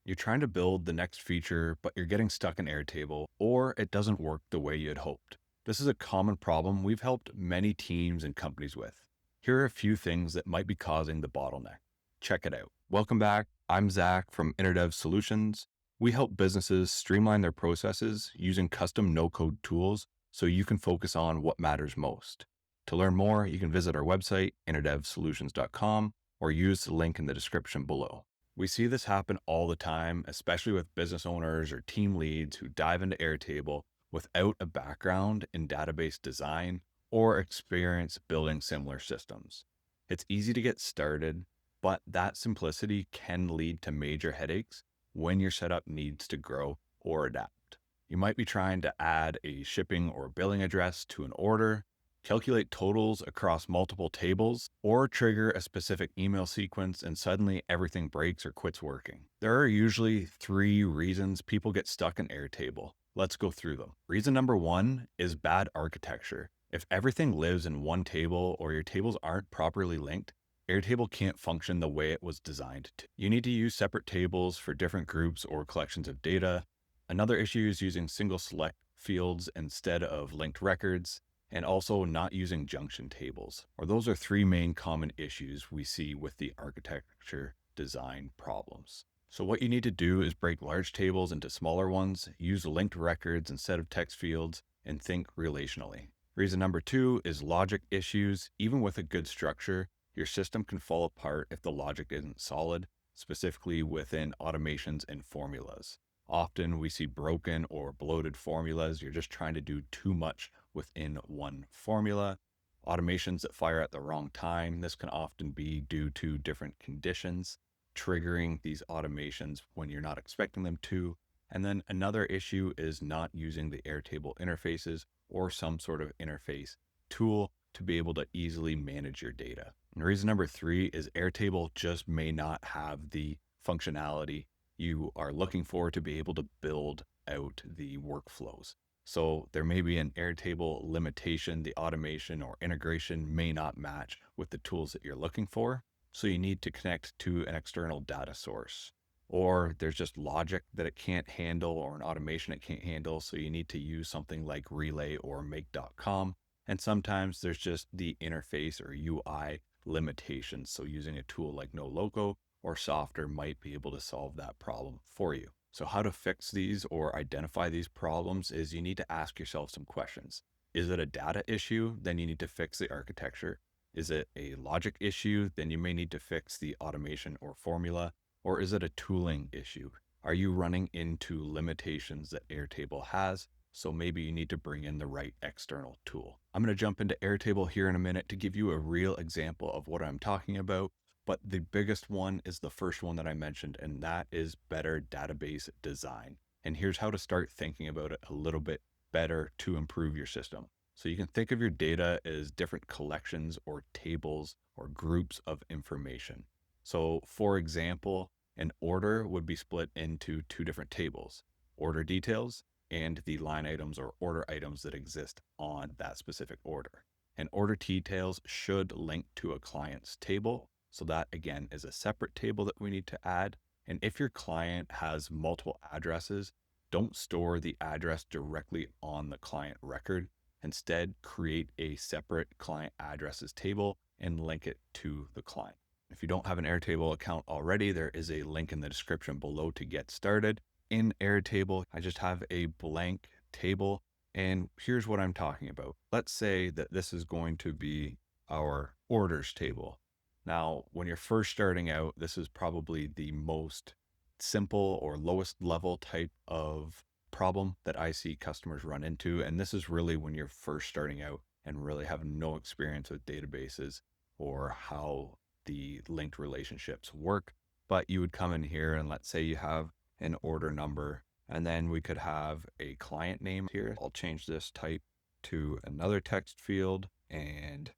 You're trying to build the next feature, but you're getting stuck in Airtable, or it doesn't work the way you had hoped. This is a common problem we've helped many teams and companies with. Here are a few things that might be causing the bottleneck. Check it out. Welcome back. I'm Zack from InnerDev Solutions. We help businesses streamline their processes using custom no-code tools so you can focus on what matters most. To learn more, you can visit our website, innerdevsolutions.com, or use the link in the description below. We see this happen all the time, especially with business owners or team leads who dive into Airtable without a background in database design or experience building similar systems. It's easy to get started, but that simplicity can lead to major headaches when your setup needs to grow or adapt. You might be trying to add a shipping or billing address to an order, calculate totals across multiple tables, or trigger a specific email sequence and suddenly everything breaks or quits working. There are usually 3 reasons people get stuck in Airtable. Let's go through them. Reason number 1 is bad architecture. If everything lives in one table or your tables aren't properly linked, Airtable can't function the way it was designed to. You need to use separate tables for different groups or collections of data. Another issue is using single select fields instead of linked records, and also not using junction tables. Or those are 3 main common issues we see with the architecture design problems. So what you need to do is break large tables into smaller ones, use linked records instead of text fields, and think relationally. Reason number 2 is logic issues. Even with a good structure, your system can fall apart if the logic isn't solid, specifically within automations and formulas. Often we see broken or bloated formulas. You're just trying to do too much within one formula. Automations that fire at the wrong time. This can often be due to different conditions, triggering these automations when you're not expecting them to. And then another issue is not using the Airtable interfaces or some sort of interface tool to be able to easily manage your data. And reason number 3 is Airtable just may not have the functionality you are looking for to be able to build out the workflows. So there may be an Airtable limitation. The automation or integration may not match with the tools that you're looking for. So you need to connect to an external data source, or there's just logic that it can't handle or an automation it can't handle. So you need to use something like Relay or Make.com. And sometimes there's just the interface or UI limitations. So using a tool like Noloco or Softer might be able to solve that problem for you. So how to fix these or identify these problems is you need to ask yourself some questions. Is it a data issue? Then you need to fix the architecture. Is it a logic issue? Then you may need to fix the automation or formula. Or is it a tooling issue? Are you running into limitations that Airtable has? So maybe you need to bring in the right external tool. I'm going to jump into Airtable here in a minute to give you a real example of what I'm talking about. But the biggest one is the first one that I mentioned, and that is better database design. And here's how to start thinking about it a little bit better to improve your system. So you can think of your data as different collections or tables or groups of information. So for example, an order would be split into 2 different tables: order details and the line items or order items that exist on that specific order. And order details should link to a client's table. So that again is a separate table that we need to add. And if your client has multiple addresses, don't store the address directly on the client record. Instead, create a separate client addresses table and link it to the client. If you don't have an Airtable account already, there is a link in the description below to get started. In Airtable, I just have a blank table, and here's what I'm talking about. Let's say that this is going to be our orders table. Now, when you're first starting out, this is probably the most simple or lowest level type of problem that I see customers run into. And this is really when you're first starting out and really have no experience with databases or how the linked relationships work. But you would come in here and let's say you have an order number, and then we could have a client name here. I'll change this type to another text field, and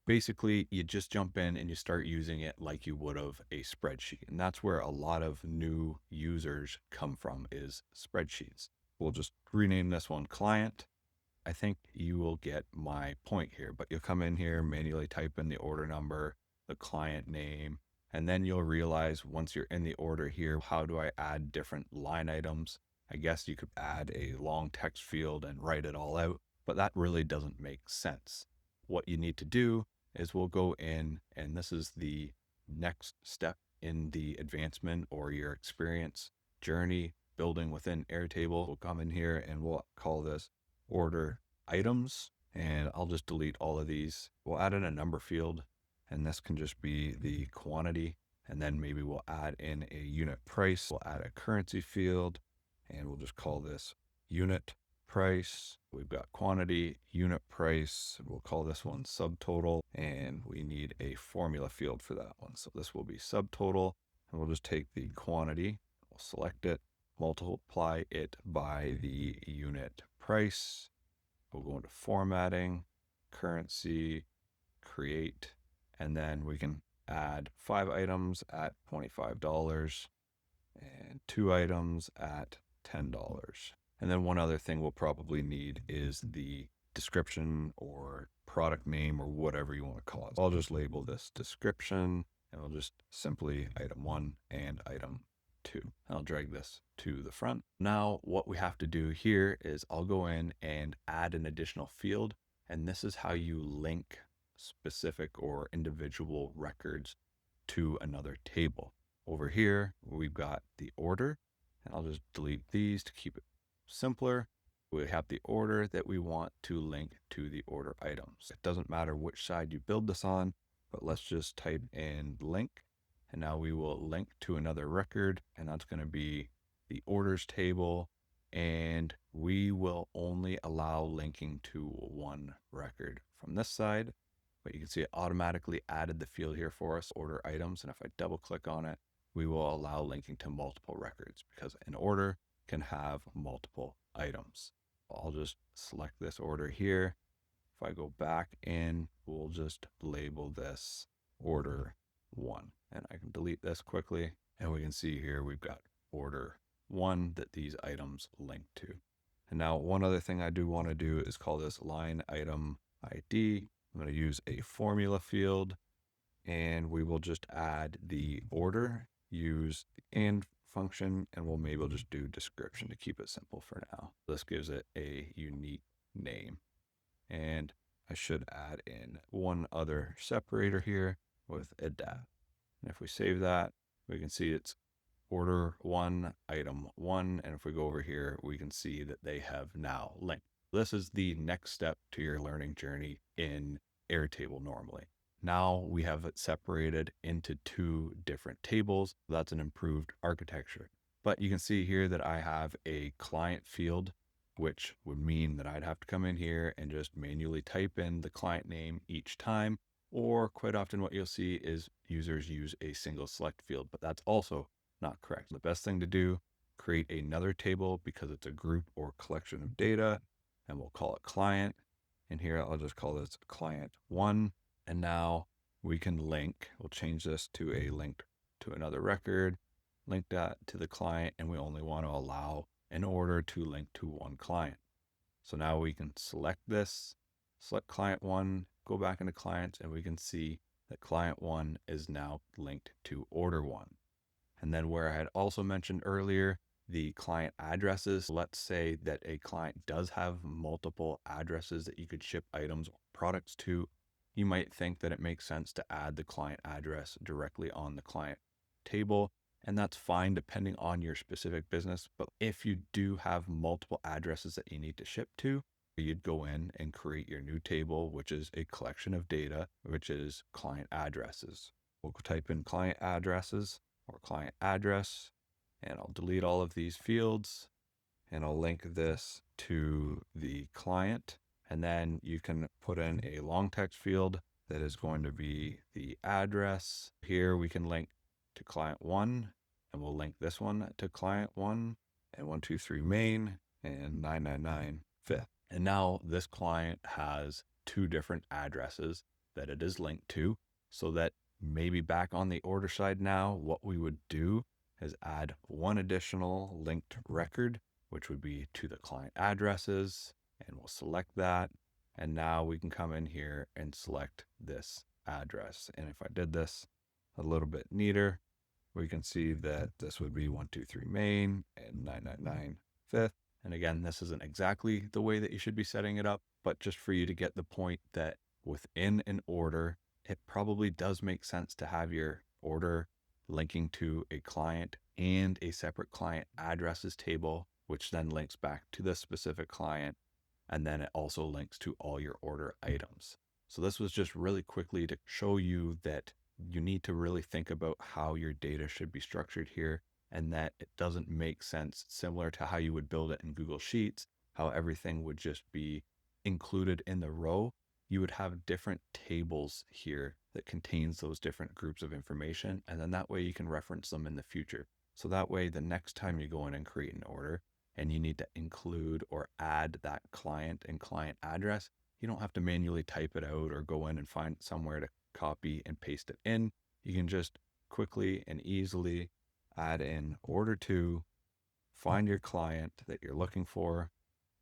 basically you just jump in and you start using it like you would have a spreadsheet. And that's where a lot of new users come from, is spreadsheets. We'll just rename this one client. I think you will get my point here, but you'll come in here, manually type in the order number, the client name, And then you'll realize once you're in the order here, how do I add different line items? I guess you could add a long text field and write it all out, but that really doesn't make sense. What you need to do is we'll go in, and this is the next step in the advancement or your experience journey building within Airtable. We'll come in here and we'll call this order items, and I'll just delete all of these. We'll add in a number field, and this can just be the quantity. And then maybe we'll add in a unit price. We'll add a currency field, and we'll just call this unit price. We've got quantity, unit price. We'll call this one subtotal, and we need a formula field for that one. So this will be subtotal, and we'll just take the quantity, we'll select it, multiply it by the unit price. We'll go into formatting, currency, create, and then we can add 5 items at $25 and 2 items at $10. And then one other thing we'll probably need is the description or product name or whatever you want to call it. I'll just label this description, and we'll just simply item 1 and item 2. I'll drag this to the front. Now what we have to do here is I'll go in and add an additional field, and this is how you link specific or individual records to another table. Over here, we've got the order, and I'll just delete these to keep it simpler. We have the order that we want to link to the order items. It doesn't matter which side you build this on, but let's just type in link, and now we will link to another record, and that's going to be the orders table, and we will only allow linking to one record from this side. But you can see it automatically added the field here for us, order items, and if I double click on it, we will allow linking to multiple records because an order can have multiple items. I'll just select this order here. If I go back in, we'll just label this order 1, and I can delete this quickly, and we can see here we've got order 1 that these items link to. And now one other thing I do want to do is call this line item ID. I'm going to use a formula field, and we will just add the order, use the and function, and we'll maybe just do description to keep it simple for now. This gives it a unique name. And I should add in one other separator here with adapt. And if we save that, we can see it's order 1, item 1. And if we go over here, we can see that they have now linked. This is the next step to your learning journey in Airtable normally. Now we have it separated into 2 different tables. That's an improved architecture. But you can see here that I have a client field, which would mean that I'd have to come in here and just manually type in the client name each time. Or quite often what you'll see is users use a single select field, but that's also not correct. The best thing to do, create another table because it's a group or collection of data, and we'll call it client. And here I'll just call this client 1. And now we can link, we'll change this to a link to another record, link that to the client, and we only want to allow an order to link to one client. So now we can select this, select client 1, go back into clients, and we can see that client 1 is now linked to order 1. And then where I had also mentioned earlier, the client addresses, let's say that a client does have multiple addresses that you could ship items or products to. You might think that it makes sense to add the client address directly on the client table, and that's fine depending on your specific business. But if you do have multiple addresses that you need to ship to, you'd go in and create your new table, which is a collection of data, which is client addresses. We'll type in client addresses or client address, and I'll delete all of these fields, and I'll link this to the client. And then you can put in a long text field that is going to be the address. Here we can link to client 1, and we'll link this one to client 1, and 123 main, and 999 fifth. And now this client has 2 different addresses that it is linked to, so that maybe back on the order side now, what we would do is add one additional linked record, which would be to the client addresses, and we'll select that. And now we can come in here and select this address. And if I did this, a little bit neater, we can see that this would be 123 main and 999 fifth. And again, this isn't exactly the way that you should be setting it up, but just for you to get the point that within an order, it probably does make sense to have your order linking to a client and a separate client addresses table, which then links back to the specific client. And then it also links to all your order items. So this was just really quickly to show you that you need to really think about how your data should be structured here, and that it doesn't make sense similar to how you would build it in Google Sheets, how everything would just be included in the row. You would have different tables here that contains those different groups of information, and then that way you can reference them in the future. So that way, the next time you go in and create an order and you need to include or add that client and client address, you don't have to manually type it out or go in and find somewhere to copy and paste it in. You can just quickly and easily add in order to, find your client that you're looking for.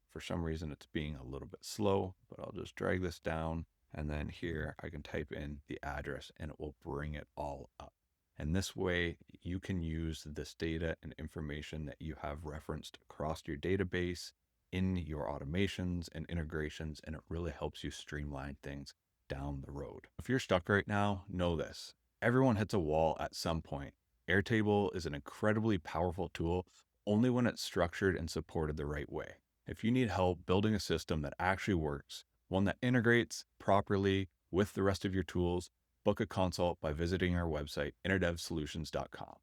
For some reason, it's being a little bit slow, but I'll just drag this down. And then here I can type in the address and it will bring it all up. And this way you can use this data and information that you have referenced across your database in your automations and integrations, and it really helps you streamline things down the road. If you're stuck right now, know this. Everyone hits a wall at some point. Airtable is an incredibly powerful tool only when it's structured and supported the right way. If you need help building a system that actually works, one that integrates properly with the rest of your tools, book a consult by visiting our website, innerdevsolutions.com.